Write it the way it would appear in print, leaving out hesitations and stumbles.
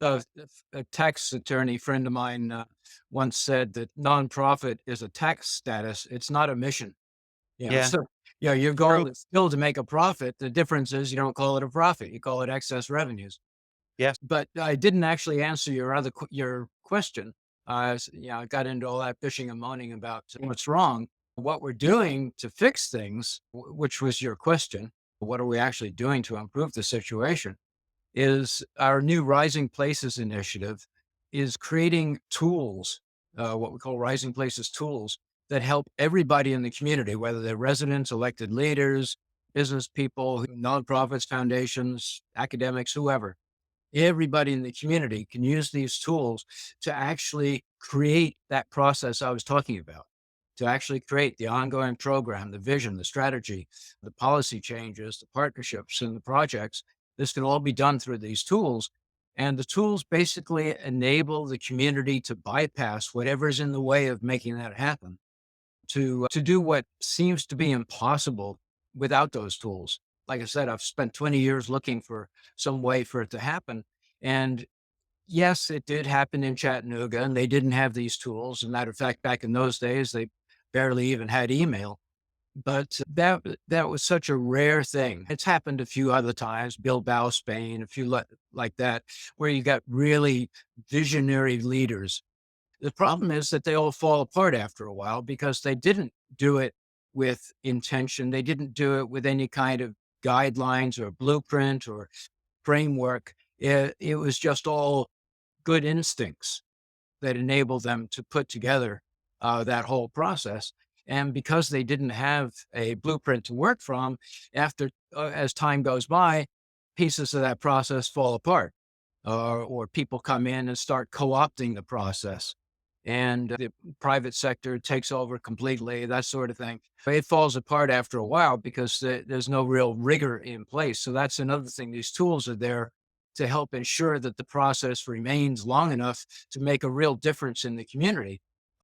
A tax attorney friend of mine once said that nonprofit is a tax status. It's not a mission. Yeah, So your true. goal is still to make a profit. The difference is you don't call it a profit. You call it excess revenues. Yeah. But I didn't actually answer your question. I got into all that fishing and moaning about what's wrong. What we're doing to fix things, which was your question, what are we actually doing to improve the situation? Is our new Rising Places initiative is creating tools, what we call Rising Places tools, that help everybody in the community, whether they're residents, elected leaders, business people, nonprofits, foundations, academics, whoever. Everybody in the community can use these tools to actually create that process I was talking about, to actually create the ongoing program, the vision, the strategy, the policy changes, the partnerships, and the projects. This can all be done through these tools. And the tools basically enable the community to bypass whatever's in the way of making that happen, to do what seems to be impossible without those tools. Like I said, I've spent 20 years looking for some way for it to happen. And yes, it did happen in Chattanooga, and they didn't have these tools. As a matter of fact, back in those days, they barely even had email. But that was such a rare thing. It's happened a few other times, Bilbao, Spain, a few like that, where you got really visionary leaders. The problem is that they all fall apart after a while because they didn't do it with intention. They didn't do it with any kind of guidelines or blueprint or framework. It was just all good instincts that enabled them to put together that whole process. And because they didn't have a blueprint to work from, as time goes by, pieces of that process fall apart, or people come in and start co-opting the process, and the private sector takes over completely, that sort of thing. It falls apart after a while because there's no real rigor in place. So that's another thing. These tools are there to help ensure that the process remains long enough to make a real difference in the community.